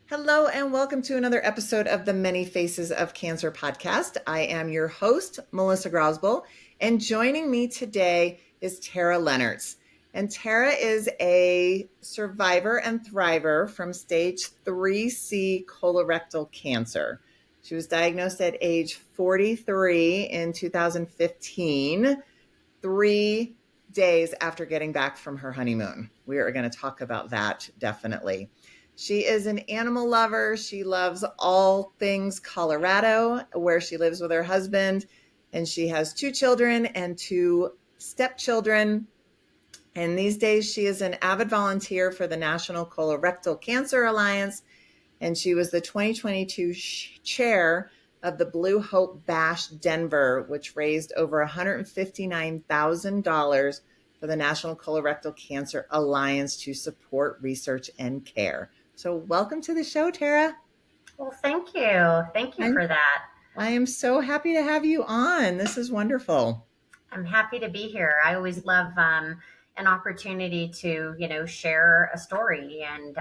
Hello, and welcome to another episode of the Many Faces of Cancer podcast. I am your host, Melissa Grosboll, and joining me today is Tara Lehnertz. And Tara is a survivor and thriver from stage 3C colorectal cancer. She was diagnosed at age 43 in 2015, 3 days after getting back from her honeymoon. We are going to talk about that definitely. She is an animal lover. She loves all things Colorado, where she lives with her husband, and she has 2 children and 2 stepchildren. And these days, she is an avid volunteer for the National Colorectal Cancer Alliance, and she was the 2022 chair of the Blue Hope Bash Denver, which raised over $159,000 for the National Colorectal Cancer Alliance to support research and care. So welcome to the show, Tara. Well, thank you. Thank you for that. I am so happy to have you on. This is wonderful. I'm happy to be here. I always love an opportunity to, share a story. And,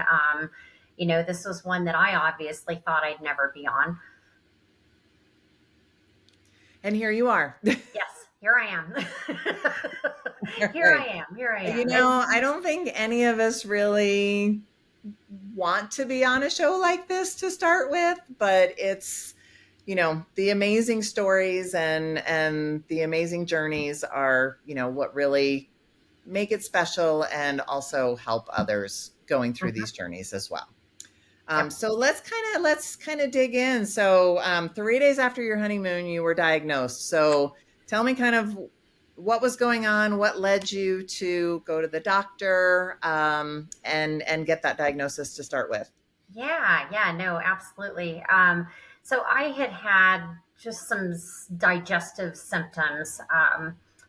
this was one that I obviously thought I'd never be on. And here you are. Yes, here I am. Here I am. I don't think any of us really want to be on a show like this to start with, but it's, the amazing stories and the amazing journeys are, what really make it special and also help others going through these journeys as well. So let's kind of dig in. So 3 days after your honeymoon, you were diagnosed. So tell me kind of what was going on, what led you to go to the doctor and get that diagnosis to start with? Yeah, no, absolutely. So I had just some digestive symptoms,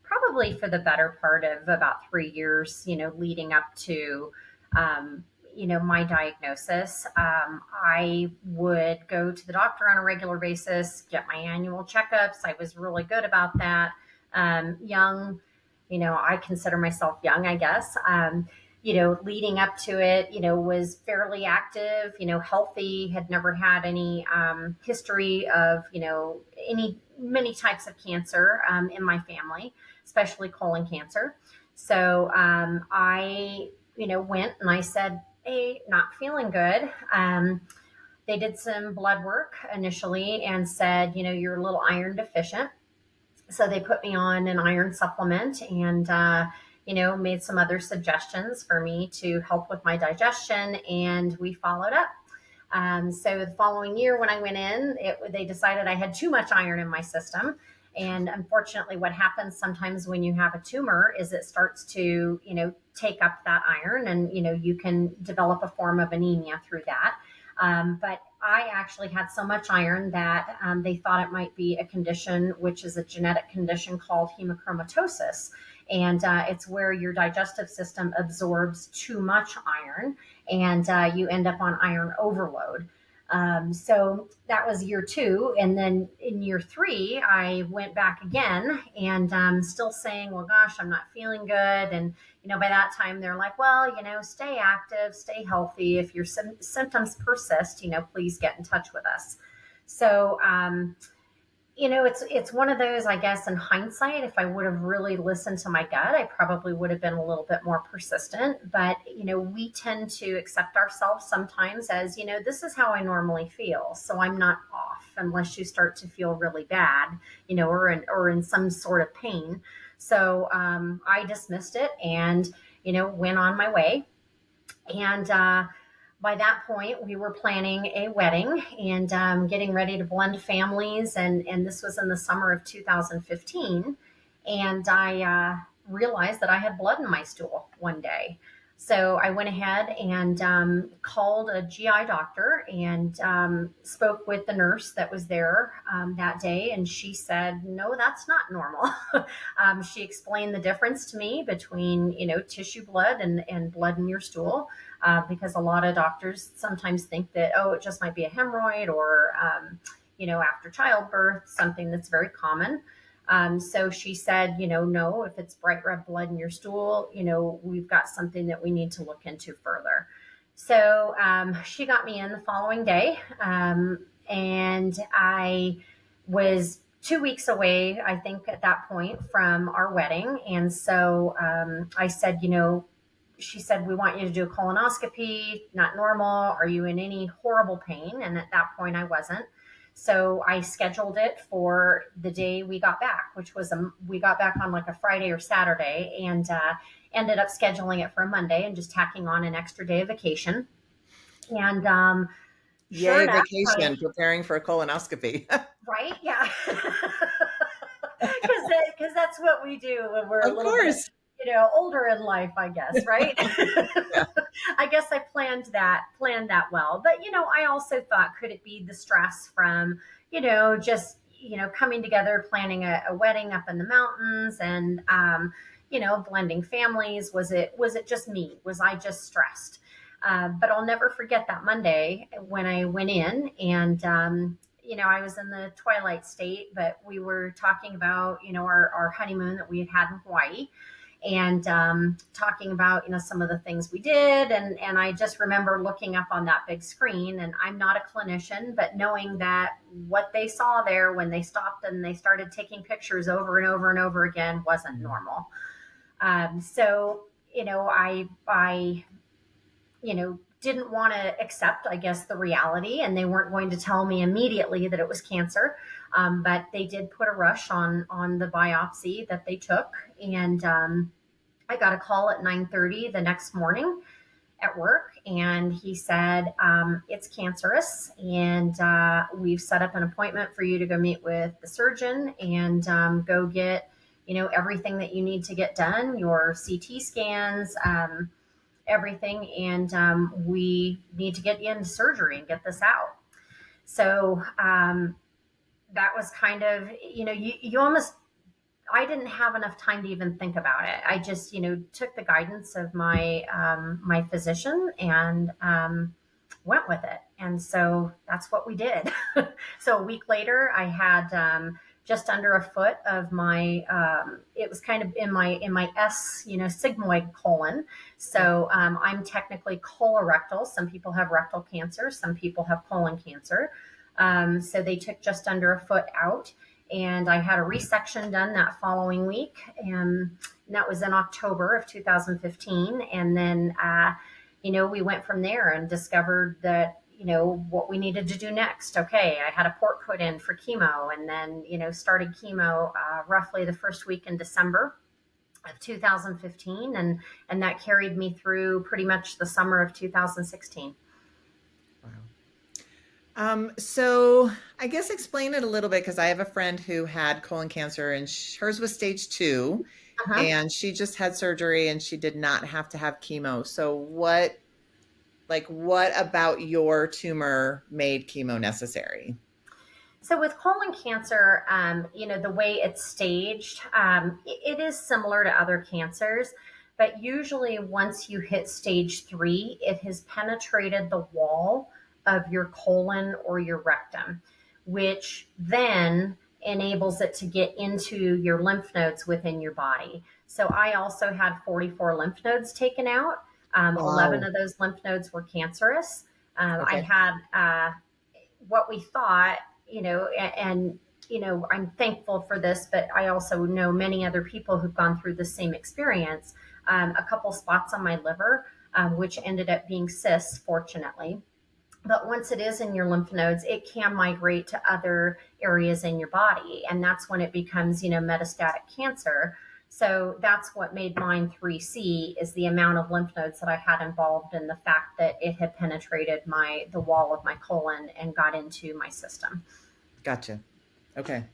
probably for the better part of about 3 years, leading up to, my diagnosis. I would go to the doctor on a regular basis, get my annual checkups. I was really good about that. Young, I consider myself young, I guess. Leading up to it, was fairly active, healthy, had never had any history of, many types of cancer in my family, especially colon cancer. So I, went and I said, hey, not feeling good. They did some blood work initially and said, you're a little iron deficient. So they put me on an iron supplement and, made some other suggestions for me to help with my digestion, and we followed up. So the following year when I went in, they decided I had too much iron in my system. And unfortunately, what happens sometimes when you have a tumor is it starts to, take up that iron, and, you can develop a form of anemia through that. But I actually had so much iron that they thought it might be a condition, which is a genetic condition called hemochromatosis. And it's where your digestive system absorbs too much iron, and you end up on iron overload. So that was year 2. And then in year 3, I went back again and still saying, well, gosh, I'm not feeling good. And, by that time they're like, well, stay active, stay healthy. If your symptoms persist, please get in touch with us. So, it's one of those, I guess, in hindsight, if I would have really listened to my gut, I probably would have been a little bit more persistent. But, we tend to accept ourselves sometimes as, this is how I normally feel. So I'm not off unless you start to feel really bad, or in some sort of pain. So I dismissed it and, went on my way. And by that point, we were planning a wedding and getting ready to blend families. And this was in the summer of 2015. And I realized that I had blood in my stool one day. So I went ahead and called a GI doctor and spoke with the nurse that was there that day. And she said, no, that's not normal. She explained the difference to me between, tissue blood and blood in your stool. Because a lot of doctors sometimes think that, it just might be a hemorrhoid or, after childbirth, something that's very common. So she said, no, if it's bright red blood in your stool, we've got something that we need to look into further. So she got me in the following day, and I was 2 weeks away, I think, at that point from our wedding. And so I said, she said, we want you to do a colonoscopy, not normal. Are you in any horrible pain? And at that point, I wasn't. So I scheduled it for the day we got back, which was we got back on like a Friday or Saturday, and ended up scheduling it for a Monday and just tacking on an extra day of vacation. And sure Yay, enough, vacation, preparing for a colonoscopy. right? Yeah. Because that's what we do when we're a Of little bit, course. older in life, I guess, right? Yeah. I guess I planned that well. But I also thought, could it be the stress from, just coming together, planning a wedding up in the mountains, and blending families? Was it just me? Was I just stressed? But I'll never forget that Monday when I went in, and I was in the twilight state, but we were talking about, our honeymoon that we had had in Hawaii, and talking about, some of the things we did. And I just remember looking up on that big screen, and I'm not a clinician, but knowing that what they saw there when they stopped and they started taking pictures over and over and over again wasn't normal. So, I didn't want to accept, I guess, the reality, and they weren't going to tell me immediately that it was cancer. But they did put a rush on the biopsy that they took, and I got a call at 9:30 the next morning at work, and he said, it's cancerous, and we've set up an appointment for you to go meet with the surgeon and go get everything that you need to get done, your CT scans, everything, and we need to get you into surgery and get this out. So that was kind of, you almost, I didn't have enough time to even think about it. I just, took the guidance of my physician, and went with it. And so that's what we did. So a week later, I had just under a foot of my. It was kind of in my sigmoid colon. So I'm technically colorectal. Some people have rectal cancer. Some people have colon cancer. So they took just under a foot out, and I had a resection done that following week, and that was in October of 2015. And then, we went from there and discovered that, what we needed to do next. Okay, I had a port put in for chemo, and then, started chemo roughly the first week in December of 2015, and that carried me through pretty much the summer of 2016. Wow. So I guess explain it a little bit because I have a friend who had colon cancer and hers was stage 2 Uh-huh. and she just had surgery and she did not have to have chemo. So what about your tumor made chemo necessary? So with colon cancer, the way it's staged, it is similar to other cancers, but usually once you hit stage 3, it has penetrated the wall of your colon or your rectum, which then enables it to get into your lymph nodes within your body. So I also had 44 lymph nodes taken out. 11 Wow. of those lymph nodes were cancerous. I Okay. had what we thought, and I'm thankful for this, but I also know many other people who've gone through the same experience. A couple spots on my liver, which ended up being cysts, fortunately. But once it is in your lymph nodes, it can migrate to other areas in your body, and that's when it becomes, metastatic cancer. So that's what made mine 3C, is the amount of lymph nodes that I had involved, and the fact that it had penetrated the wall of my colon and got into my system. Gotcha. Okay.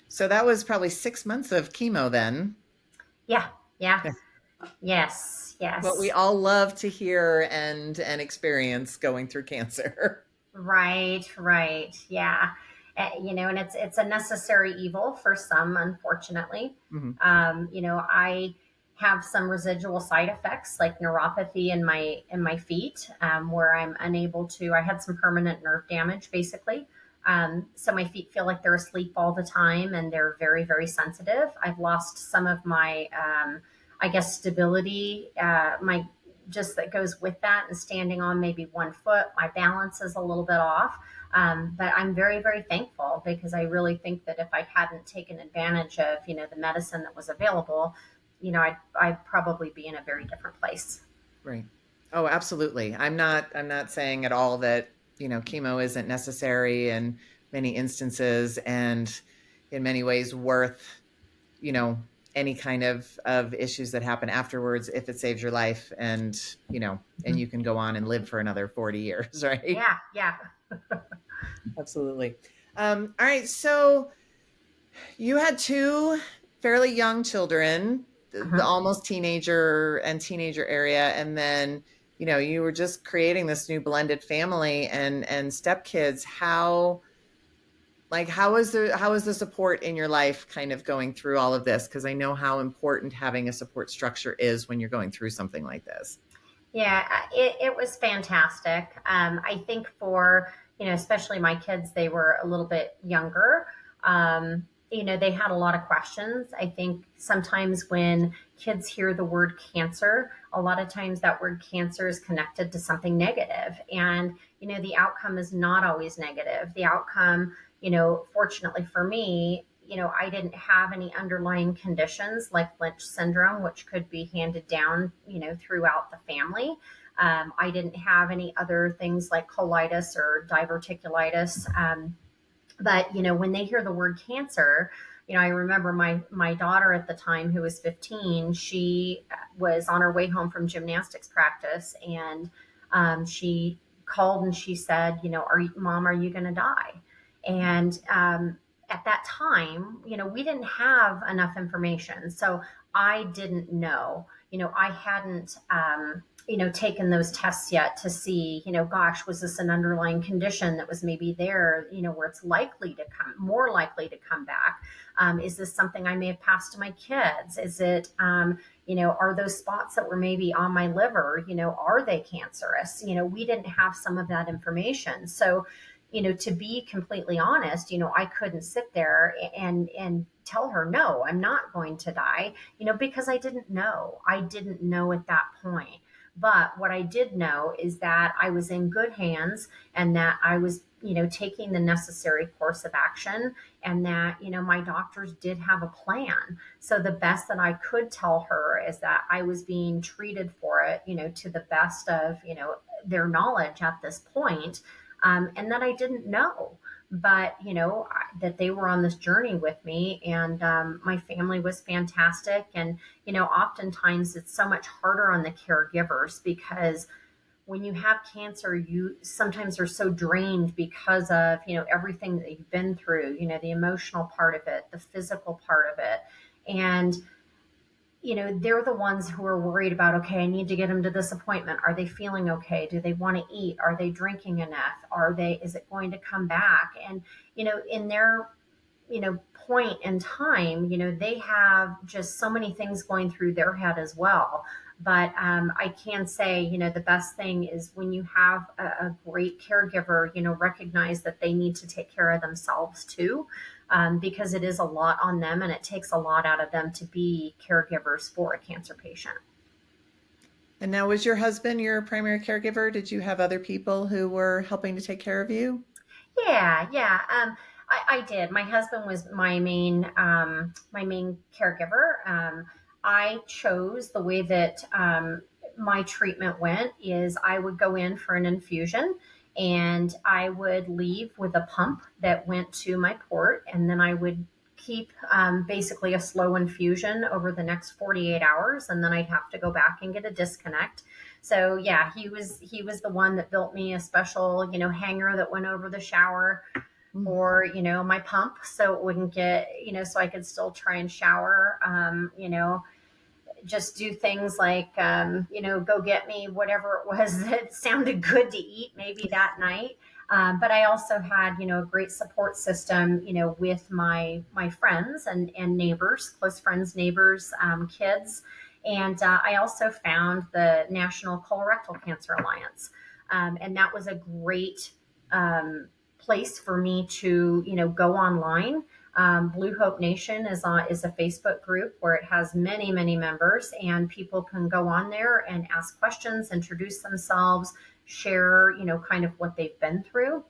So that was probably 6 months of chemo then. Yeah, yeah, yes, What we yes. all love to hear and experience going through cancer. Right, right. Yeah. And it's a necessary evil for some, unfortunately. Mhm. I have some residual side effects like neuropathy in my feet, where I'm unable to. I had some permanent nerve damage, basically. So my feet feel like they're asleep all the time, and they're very, very sensitive. I've lost some of my, I guess, stability. My just that goes with that, and standing on maybe one foot, my balance is a little bit off. But I'm very, very thankful, because I really think that if I hadn't taken advantage of, the medicine that was available, I'd probably be in a very different place. Right. Oh, absolutely. I'm not saying at all that, chemo isn't necessary in many instances and in many ways worth, you know, any kind of issues that happen afterwards if it saves your life and, and you can go on and live for another 40 years, right? Yeah, yeah. Absolutely. All right. So you had two fairly young children, the Mhm. almost teenager and teenager area, and then you were just creating this new blended family and stepkids. How is the support in your life kind of going through all of this? Because I know how important having a support structure is when you're going through something like this. Yeah, it was fantastic. I think for, especially my kids, they were a little bit younger. They had a lot of questions. I think sometimes when kids hear the word cancer, a lot of times that word cancer is connected to something negative. And, the outcome is not always negative. The outcome, fortunately for me, I didn't have any underlying conditions like Lynch syndrome, which could be handed down, throughout the family. I didn't have any other things like colitis or diverticulitis. But when they hear the word cancer, I remember my daughter at the time, who was 15. She was on her way home from gymnastics practice, and she called and she said, Mom, are you going to die? And at that time, we didn't have enough information, so I didn't know. I hadn't taken those tests yet to see, gosh, was this an underlying condition that was maybe there, where it's likely to come, more likely to come back? Is this something I may have passed to my kids? Is it, are those spots that were maybe on my liver, are they cancerous? We didn't have some of that information. So, to be completely honest, I couldn't sit there and tell her, no, I'm not going to die, because I didn't know. I didn't know at that point. But what I did know is that I was in good hands, and that I was, taking the necessary course of action, and that, my doctors did have a plan. So the best that I could tell her is that I was being treated for it, to the best of, their knowledge at this point, and that I didn't know. But that they were on this journey with me, and my family was fantastic. And oftentimes it's so much harder on the caregivers, because when you have cancer, you sometimes are so drained because of everything that you've been through, the emotional part of it, the physical part of it. And they're the ones who are worried about, okay, I need to get them to this appointment. Are they feeling okay? Do they want to eat? Are they drinking enough? Is it going to come back? And, in their, point in time, they have just so many things going through their head as well. But I can say, the best thing is when you have a great caregiver, recognize that they need to take care of themselves too, because it is a lot on them, and it takes a lot out of them to be caregivers for a cancer patient. And now, was your husband your primary caregiver? Did you have other people who were helping to take care of you? Yeah, yeah. I did. My husband was my main caregiver. I chose the way that my treatment went is I would go in for an infusion, and I would leave with a pump that went to my port, and then I would keep basically a slow infusion over the next 48 hours, and then I'd have to go back and get a disconnect. So yeah, he was the one that built me a special, hanger that went over the shower Mm. for, my pump, so it wouldn't get, so I could still try and shower. Just do things like, go get me whatever it was that sounded good to eat maybe that night. But I also had, a great support system, with my friends and neighbors, close friends, neighbors, kids. And I also found the National Colorectal Cancer Alliance. And that was a great place for me to, go online. Blue Hope Nation is a Facebook group where it has many, many members, and people can go on there and ask questions, introduce themselves, share, kind of what they've been through.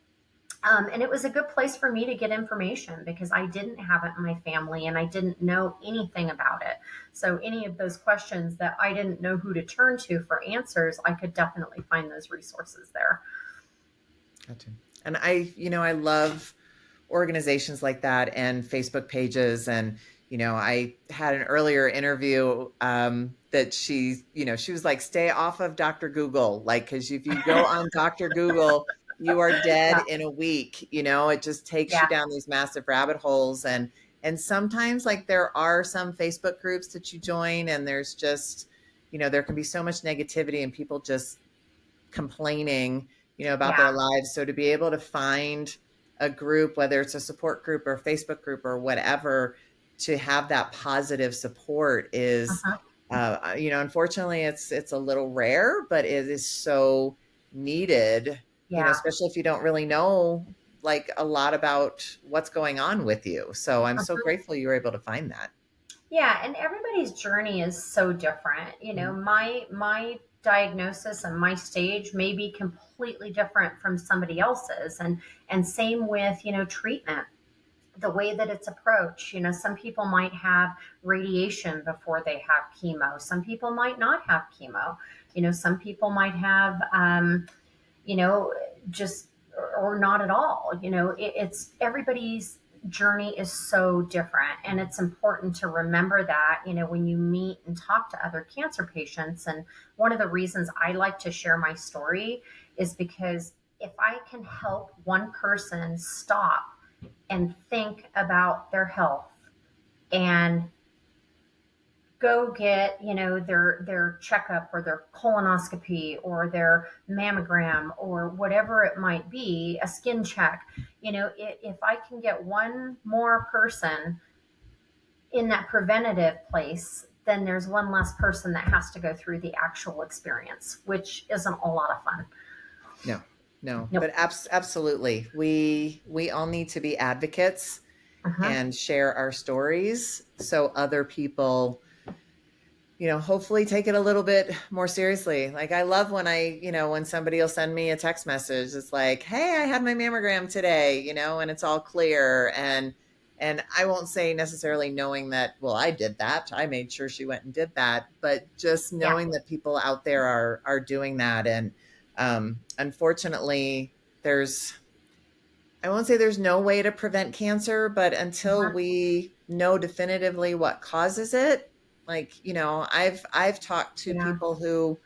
And it was a good place for me to get information because I didn't have it in my family and I didn't know anything about it. So, any of those questions that I didn't know who to turn to for answers, I could definitely find those resources there. Gotcha. And I love organizations like that and Facebook pages. And, I had an earlier interview that she was like, stay off of Dr. Google. Like, because if you go on Dr. Google, you are dead Yeah, in a week. It just takes you yeah, down these massive rabbit holes. And sometimes like there are some Facebook groups that you join and there's just, there can be so much negativity and people just complaining, about their yeah. lives. So to be able to find a group, whether it's a support group or Facebook group or whatever, to have that positive support is, Uh-huh. unfortunately it's a little rare, but it is so needed, Yeah. especially if you don't really know like a lot about what's going on with you. So I'm so grateful you were able to find that. Yeah, and everybody's journey is so different. Mhm. My diagnosis and my stage may be completely different from somebody else's, and same with, treatment, the way that it's approached. Some people might have radiation before they have chemo. Some people might not have chemo. Some people might have you know, just or not at all. It's everybody's journey is so different, and it's important to remember that. When you meet and talk to other cancer patients, and one of the reasons I like to share my story is because if I can help one person stop and think about their health and go get their checkup or their colonoscopy or their mammogram or whatever it might be, a skin check. If I can get one more person in that preventative place, then there's one less person that has to go through the actual experience, which isn't a lot of fun. No, no, Nope. but absolutely. We all need to be advocates Uh-huh. and share our stories so other people, hopefully take it a little bit more seriously. Like I love when when somebody will send me a text message, it's like, hey, I had my mammogram today, and it's all clear. And I won't say necessarily knowing that, well, I did that. I made sure she went and did that, but just Yeah. knowing that people out there are doing that. And unfortunately, there's I won't say there's no way to prevent cancer, but until Uh-huh. we know definitively what causes it, like, I've talked to Yeah. people who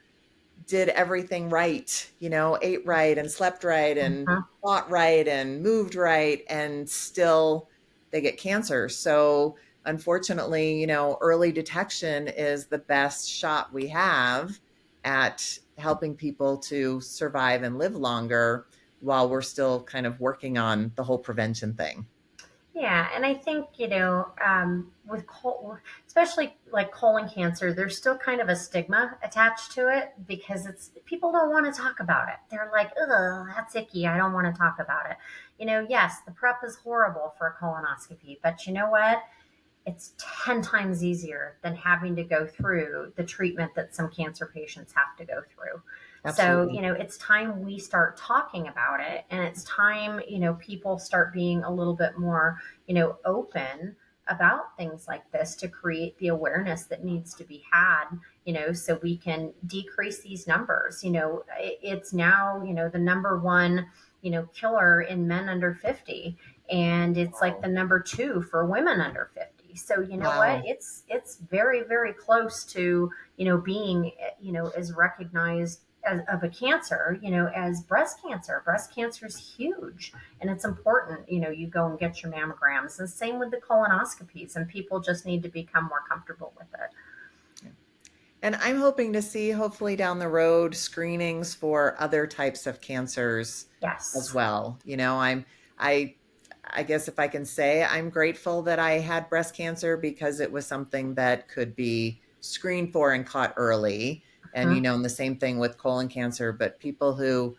did everything right, ate right and slept right and Uh-huh. thought right and moved right, and still they get cancer. So unfortunately, early detection is the best shot we have at helping people to survive and live longer while we're still kind of working on the whole prevention thing. Yeah, and I think, with especially like colon cancer, there's still kind of a stigma attached to it because it's people don't want to talk about it. They're like, "Ugh, that's icky. I don't want to talk about it." Yes, the prep is horrible for a colonoscopy, but you know what? It's 10 times easier than having to go through the treatment that some cancer patients have to go through. So, Absolutely. it's time we start talking about it, and it's time, people start being a little bit more, open about things like this to create the awareness that needs to be had, so we can decrease these numbers. It's now, the number one, killer in men under 50, and it's like Wow. the number two for women under 50. So you know what, Wow. it's very, very close to being as recognized as of a cancer, as breast cancer. Breast cancer is huge, and it's important. You go and get your mammograms, and same with the colonoscopies, and people just need to become more comfortable with it. Yeah. And I'm hoping to see, hopefully down the road, screenings for other types of cancers as Yes. well. I, I guess if I can say, I'm grateful that I had breast cancer because it was something that could be screened for and caught early. And, Mhm. and the same thing with colon cancer, but people who,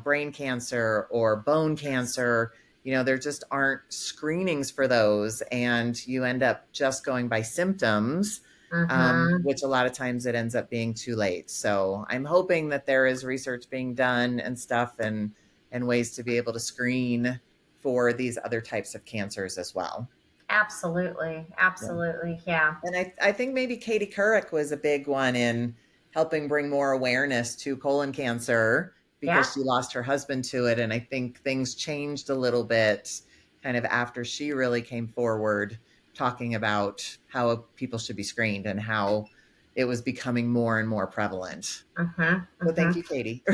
brain cancer or bone Yes. cancer, there just aren't screenings for those, and you end up just going by symptoms, Mm-hmm. which a lot of times it ends up being too late. So I'm hoping that there is research being done and stuff, and ways to be able to screen for these other types of cancers as well. Absolutely. Absolutely. Yeah. And I think maybe Katie Couric was a big one in helping bring more awareness to colon cancer Yeah. because she lost her husband to it. And I think things changed a little bit kind of after she really came forward talking about how people should be screened and how it was becoming more and more prevalent. Mm-hmm. So thank Mm-hmm. you, Katie.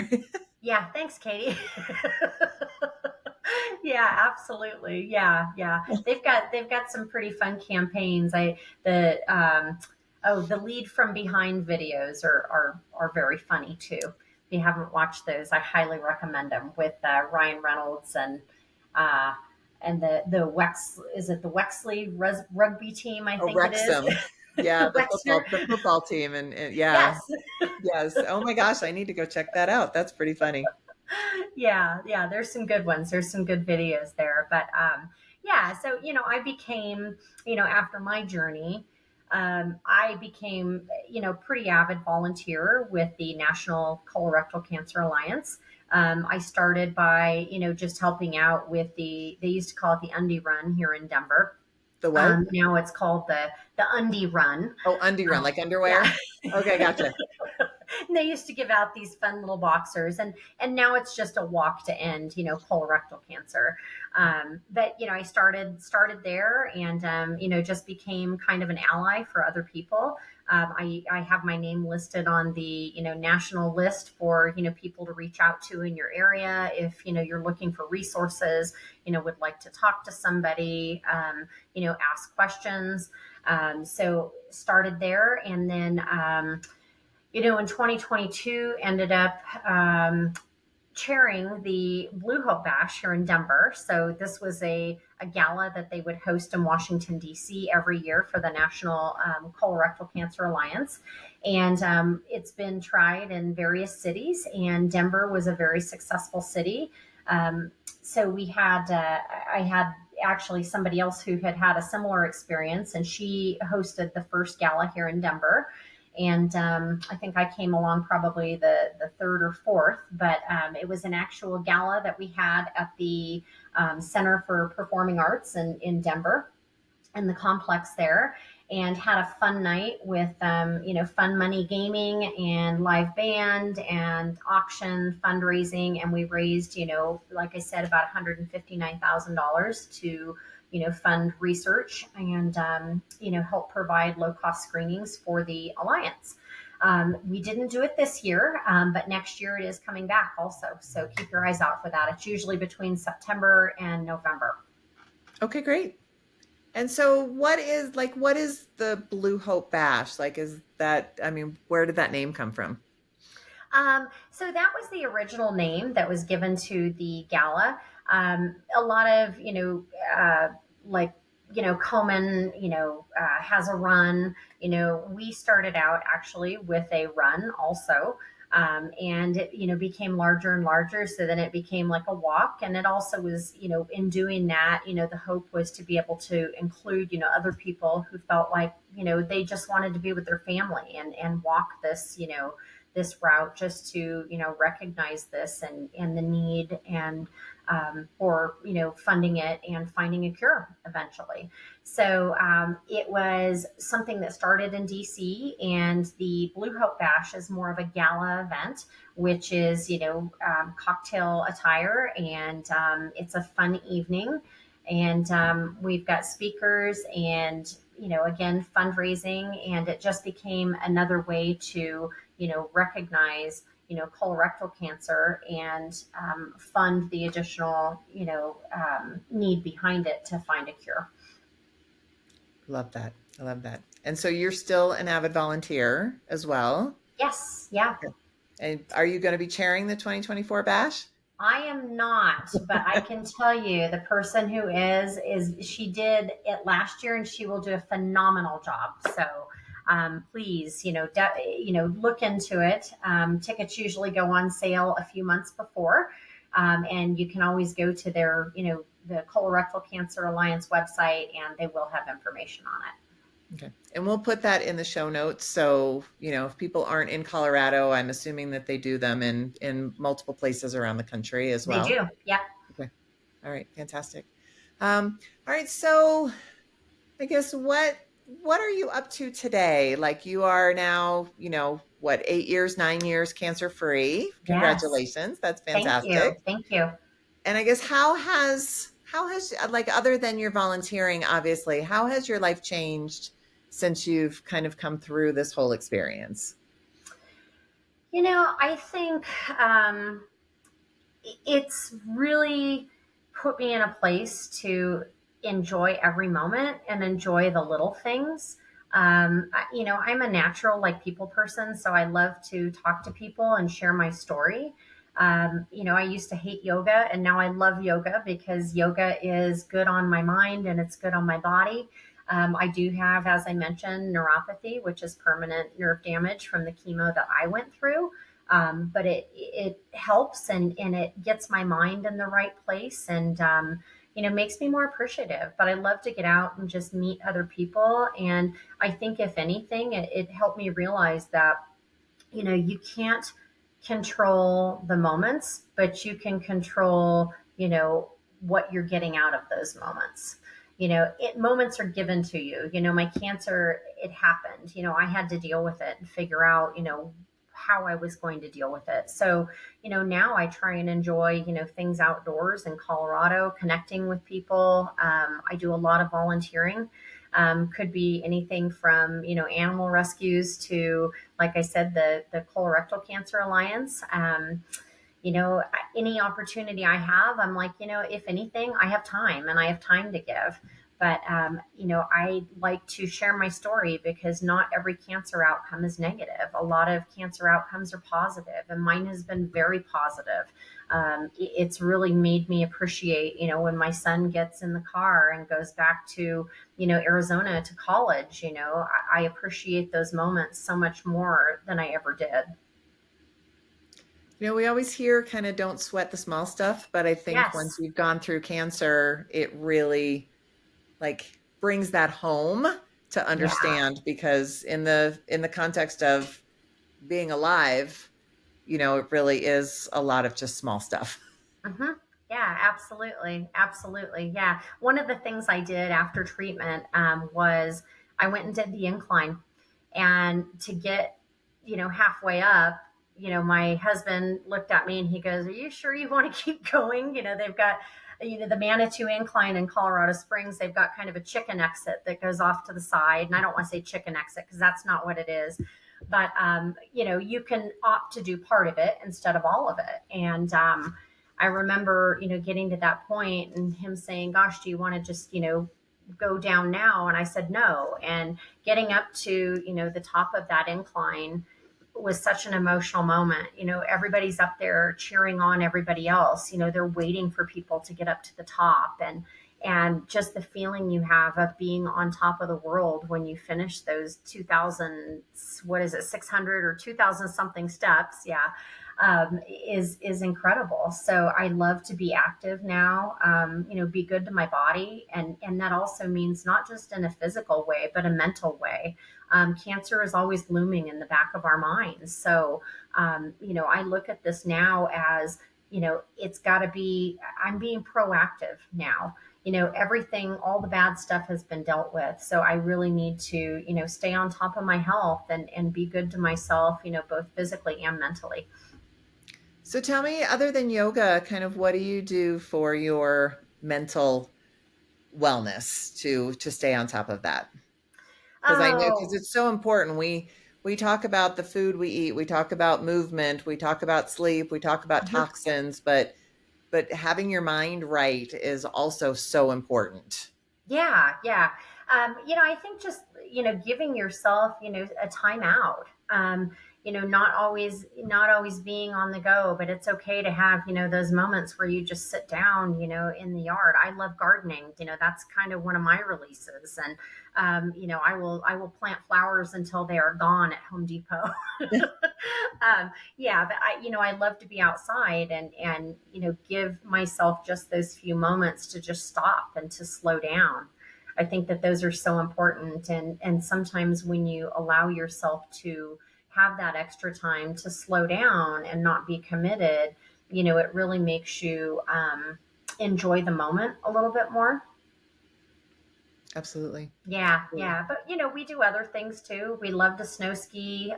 Yeah. Thanks, Katie. Yeah, absolutely. Yeah, yeah. They've got some pretty fun campaigns. The oh, the lead from behind videos are very funny too. If you haven't watched those, I highly recommend them with Ryan Reynolds uh, and the Wex, is it the Wexley rugby team? I Oh, think it is. Wrexham. Yeah, Wexner. the football team. And yeah, Yes. yes. Oh my gosh, I need to go check that out. That's pretty funny. Yeah, yeah, there's some good ones. There's some good videos there. But yeah, so I became, after my journey, I became, pretty avid volunteer with the National Colorectal Cancer Alliance. I started by, just helping out with they used to call it the Undie Run here in Denver. The what? Now it's called the Undie Run. Oh, undie run, like Yeah. underwear? Okay, gotcha. And they used to give out these fun little boxers, and now it's just a walk to end colorectal cancer. But I started there, and just became kind of an ally for other people. I have my name listed on the national list for people to reach out to in your area if you're looking for resources, would like to talk to somebody, ask questions. So started there, and then in 2022 ended up chairing the Blue Hope Bash here in Denver. So this was a gala that they would host in Washington, D.C. every year for the National Colorectal Cancer Alliance. And it's been tried in various cities, and Denver was a very successful city. So I had actually somebody else who had a similar experience, and she hosted the first gala here in Denver. And I think I came along probably the third or fourth, but it was an actual gala that we had at the Center for Performing Arts in Denver, in the complex there, and had a fun night with fun money gaming and live band and auction fundraising, and we raised like I said, about $159,000 to fund research and help provide low cost screenings for the alliance. We didn't do it this year, but next year it is coming back also, so keep your eyes out for that. It's usually between September and November. Okay, great. And so what is the Blue Hope Bash? Like, is that, I mean, where did that name come from? So that was the original name that was given to the gala. A lot of, like, Komen, has a run. We started out actually with a run also. And it, became larger and larger. So then it became like a walk. And it also was, in doing that, the hope was to be able to include, other people who felt like, they just wanted to be with their family and walk this route, just to recognize this and the need, and for funding it and finding a cure eventually. So it was something that started in DC, and the Blue Hope Bash is more of a gala event, which is cocktail attire, and it's a fun evening, and we've got speakers and again, fundraising, and it just became another way to recognize colorectal cancer, and fund the additional need behind it to find a cure. Love that. I love that. And so you're still an avid volunteer as well. Yes, yeah. And are you going to be chairing the 2024 bash? I am not, but I can tell you the person who is she did it last year, and she will do a phenomenal job. So please, look into it. Tickets usually go on sale a few months before, and you can always go to their the Colorectal Cancer Alliance website, and they will have information on it. Okay. And we'll put that in the show notes. So, if people aren't in Colorado, I'm assuming that they do them in multiple places around the country as They well. do. Yep. Okay. All right. Fantastic. All right. So I guess what are you up to today? Like you are now, what, 8 years, 9 years cancer free. Yes. Congratulations. That's Thank you. fantastic. Thank you. And I guess how has like other than your volunteering, obviously, how has your life changed since you've kind of come through this whole experience? I think it's really put me in a place to enjoy every moment and enjoy the little things. I'm a natural like people person, so I love to talk to people and share my story. I used to hate yoga, and now I love yoga because yoga is good on my mind and it's good on my body. I do have, as I mentioned, neuropathy, which is permanent nerve damage from the chemo that I went through. But it helps, and it gets my mind in the right place, and makes me more appreciative. But I love to get out and just meet other people, and I think if anything, it helped me realize that you can't control the moments, but you can control what you're getting out of those moments. Moments are given to you. My cancer, it happened. I had to deal with it and figure out how I was going to deal with it. So now I try and enjoy things outdoors in Colorado, connecting with people. I do a lot of volunteering. Could be anything from animal rescues to, like I said, the Colorectal Cancer Alliance. Any opportunity I have, I'm like, if anything, I have time and I have time to give. But, I like to share my story because not every cancer outcome is negative. A lot of cancer outcomes are positive, and mine has been very positive. It's really made me appreciate, when my son gets in the car and goes back to, Arizona to college, I appreciate those moments so much more than I ever did. We always hear kind of don't sweat the small stuff, but I think once Yes. you've gone through cancer, it really like brings that home to Yeah. understand because in the context of being alive, it really is a lot of just small stuff. Hmm. Yeah, absolutely. Absolutely. Yeah. One of the things I did after treatment was I went and did the incline. And to get, halfway up, my husband looked at me and he goes, "Are you sure you want to keep going?" They've got, the Manitou incline in Colorado Springs. They've got kind of a chicken exit that goes off to the side. And I don't want to say chicken exit because that's not what it is. But, you can opt to do part of it instead of all of it. And, I remember, getting to that point and him saying, "Gosh, do you want to just, go down now?" And I said, "No." And getting up to, the top of that incline was such an emotional moment. Everybody's up there cheering on everybody else. They're waiting for people to get up to the top, and just the feeling you have of being on top of the world when you finish those 2000, what is it, 600 or 2000 something steps. Yeah. Is incredible. So I love to be active now, be good to my body. And that also means not just in a physical way, but a mental way. Cancer is always looming in the back of our minds. So, I look at this now as, it's got to be, I'm being proactive now. Everything, all the bad stuff has been dealt with. So I really need to, stay on top of my health and be good to myself, both physically and mentally. So tell me, other than yoga, kind of what do you do for your mental wellness to stay on top of that? Because I know because Oh, it's so important. We talk about the food we eat, we talk about movement, we talk about sleep, we talk about mhm. toxins, but having your mind right is also so important. Yeah, yeah. I think just, giving yourself, a time out. not always being on the go, but it's okay to have, those moments where you just sit down, in the yard. I love gardening. That's kind of one of my releases. And I will plant flowers until they are gone at Home Depot. Yeah, but I love to be outside and give myself just those few moments to just stop and to slow down. I think that those are so important, and sometimes when you allow yourself to have that extra time to slow down and not be committed, it really makes you enjoy the moment a little bit more. Absolutely. Yeah, Yeah. yeah, but we do other things too. We love to snow ski,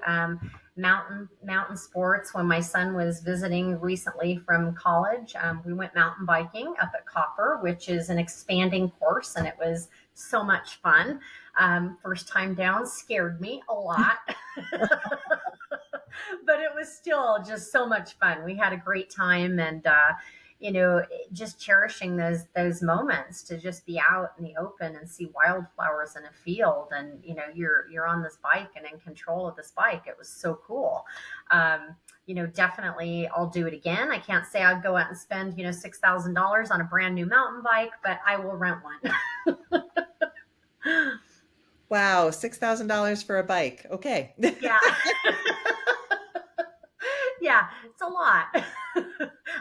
mountain sports. When my son was visiting recently from college, we went mountain biking up at Copper, which is an expanding course, and it was so much fun. First time down scared me a lot, but it was still just so much fun. We had a great time, and just cherishing those moments to just be out in the open and see wildflowers in a field, and you're on this bike and in control of this bike. It was so cool. Definitely I'll do it again. I can't say I'd go out and spend $6,000 on a brand new mountain bike, but I will rent one. Wow, $6,000 for a bike. Okay. Yeah. Yeah, it's a lot.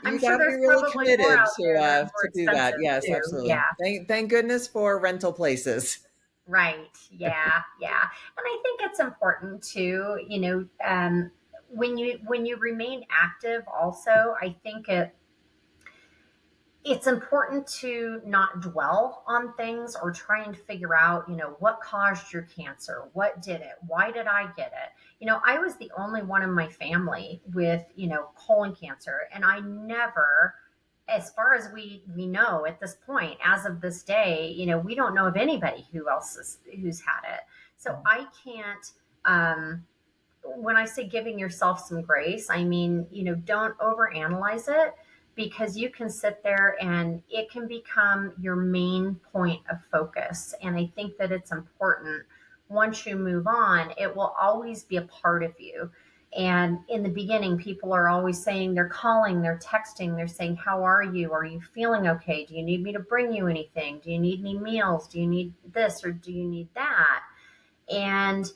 I'm You sure got to be there's really probably more committed out there that are more to do that. expensive Yes, too. Yeah. absolutely. Thank goodness for rental places. Right. Yeah. Yeah. And I think it's important to, when you remain active also, I think it's important to not dwell on things or try and figure out, what caused your cancer? What did it? Why did I get it? I was the only one in my family with, colon cancer, and I never, as far as we know at this point, as of this day, we don't know of anybody who's had it. So I can't, when I say giving yourself some grace, I mean, don't overanalyze it, because you can sit there and it can become your main point of focus. And I think that it's important, once you move on, it will always be a part of you. And in the beginning, people are always saying, they're calling, they're texting, they're saying, how are you? Are you feeling okay? Do you need me to bring you anything? Do you need any meals? Do you need this or do you need that? And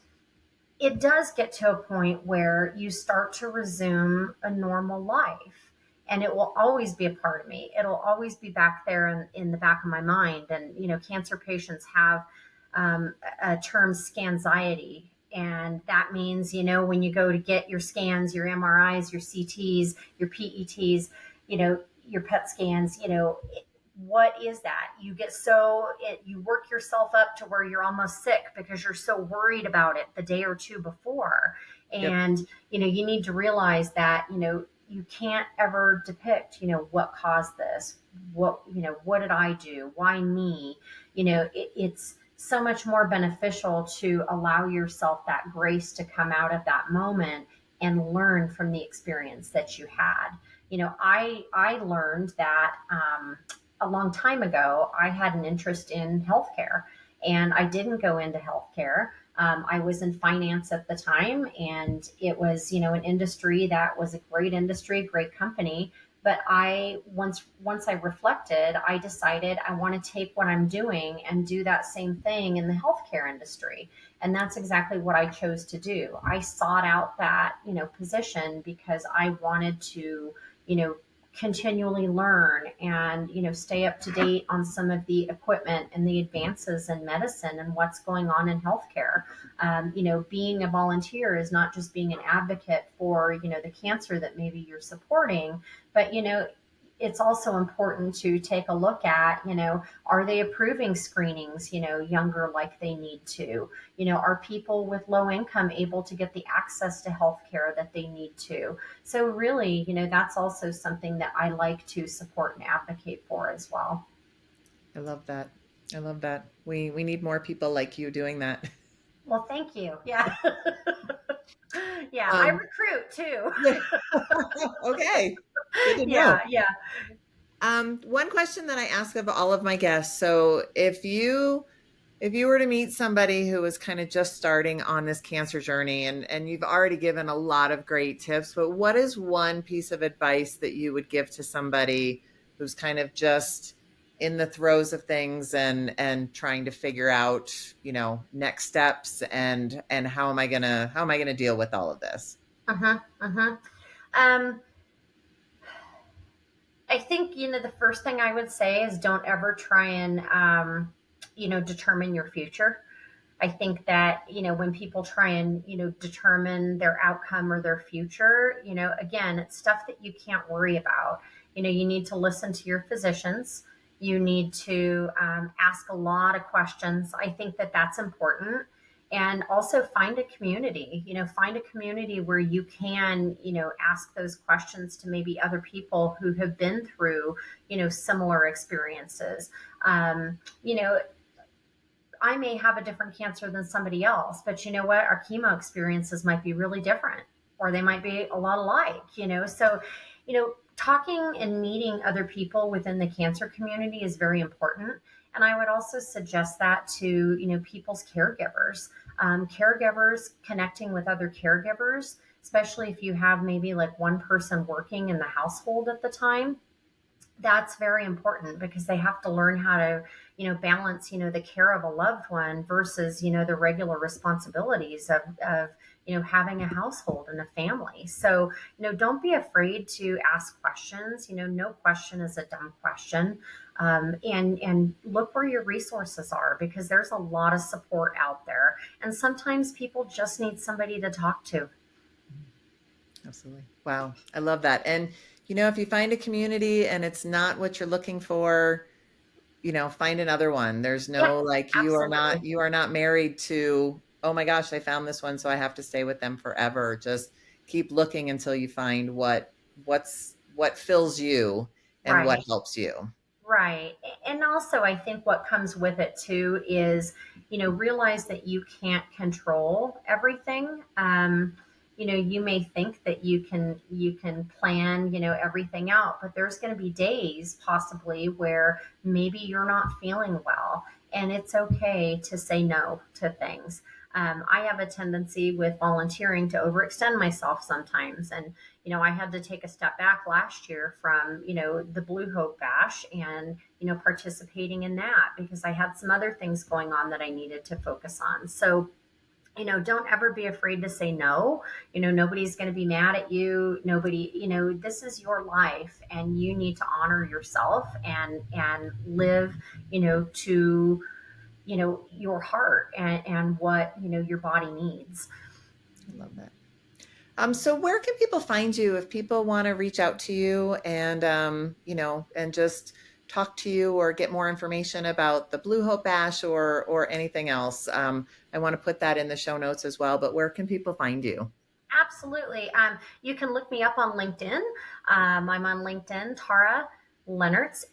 it does get to a point where you start to resume a normal life, and it will always be a part of me. It'll always be back there in the back of my mind. And cancer patients have a term, scanxiety, and that means, when you go to get your scans, your MRIs, your CTs, your PETs, your PET scans, what is that? You get you work yourself up to where you're almost sick because you're so worried about it the day or two before. Yep. And you need to realize that you can't ever depict what caused this, what did I do, why me. It's so much more beneficial to allow yourself that grace to come out of that moment and learn from the experience that you had. I learned that a long time ago, I had an interest in healthcare, and I didn't go into healthcare. I was in finance at the time, and it was, an industry that was a great industry, great company. But once I reflected, I decided I want to take what I'm doing and do that same thing in the healthcare industry. And that's exactly what I chose to do. I sought out that, position because I wanted to, you know, continually learn and stay up to date on some of the equipment and the advances in medicine and what's going on in healthcare. Being a volunteer is not just being an advocate for the cancer that maybe you're supporting, but it's also important to take a look at, are they approving screenings, younger like they need to? Are people with low income able to get the access to health care that they need to? So really, that's also something that I like to support and advocate for as well. I love that. I love that. We need more people like you doing that. Well, thank you. Yeah. Yeah, I Um, recruit too. yeah. Okay. Good to Yeah, know. yeah. One question that I ask of all of my guests. So if you If you were to meet somebody who was kind of just starting on this cancer journey, and you've already given a lot of great tips, but what is one piece of advice that you would give to somebody who's kind of just in the throes of things and trying to figure out, next steps and how am I going to deal with all of this? Uh-huh, uh-huh. Um, I think, the first thing I would say is don't ever try and, determine your future. I think that, when people try and, determine their outcome or their future, again, it's stuff that you can't worry about. You need to listen to your physicians. You need to ask a lot of questions. I think that that's important. And also find a community, find a community where you can, ask those questions to maybe other people who have been through, similar experiences. You know, I may have a different cancer than somebody else, but you know what? Our chemo experiences might be really different, or they might be a lot alike, So, talking and meeting other people within the cancer community is very important. And I would also suggest that to, people's caregivers. Caregivers connecting with other caregivers, especially if you have maybe like one person working in the household at the time, that's very important because they have to learn how to balance the care of a loved one versus the regular responsibilities of having a household and a family. So don't be afraid to ask questions. No question is a dumb question. And look where your resources are, because there's a lot of support out there, and sometimes people just need somebody to talk to. Absolutely. Wow. I love that. And, if you find a community and it's not what you're looking for, find another one. There's Yeah, no like absolutely. you are not married to, oh my gosh, I found this one, so I have to stay with them forever. Just keep looking until you find what fills you and what Right. helps you. Right. And also, I think what comes with it too is, realize that you can't control everything. You may think that you can plan, everything out, but there's going to be days possibly where maybe you're not feeling well, and it's okay to say no to things. I have a tendency with volunteering to overextend myself sometimes, and I had to take a step back last year from, the Blue Hope Bash and, participating in that because I had some other things going on that I needed to focus on. So, don't ever be afraid to say no. Nobody's going to be mad at you. Nobody, this is your life, and you need to honor yourself and live, to, your heart and what, your body needs. I love that. So where can people find you if people want to reach out to you and just talk to you or get more information about the Blue Hope Bash or anything else? I want to put that in the show notes as well, but where can people find you? Absolutely. You can look me up on LinkedIn. I'm on LinkedIn, Tara Lehnertz,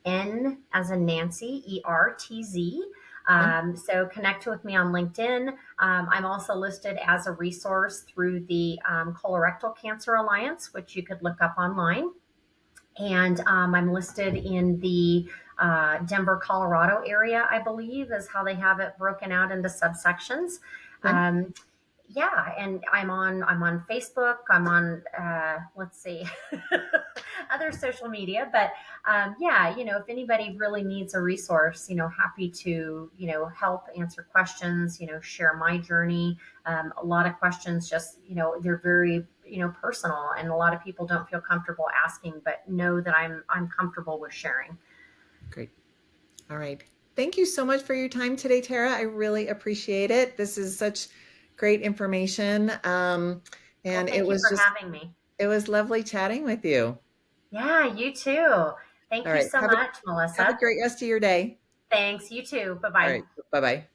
Lehn as in Nancy, Ertz. So connect with me on LinkedIn. I'm also listed as a resource through the Colorectal Cancer Alliance, which you could look up online. And I'm listed in the Denver, Colorado area, I believe, is how they have it broken out into subsections. Okay. Um, yeah, and I'm on Facebook. I'm on let's see, other social media. But yeah, if anybody really needs a resource, happy to help answer questions. Share my journey. A lot of questions just they're very personal, and a lot of people don't feel comfortable asking, but know that I'm comfortable with sharing. Great. All right. Thank you so much for your time today, Tara. I really appreciate it. This is such great information. Well, And thank you for having me. it was lovely chatting with you. Yeah, you too. All Thank you right. so much, Have a Melissa. great rest of your day. Thanks. You too. Bye All bye. right. Bye bye.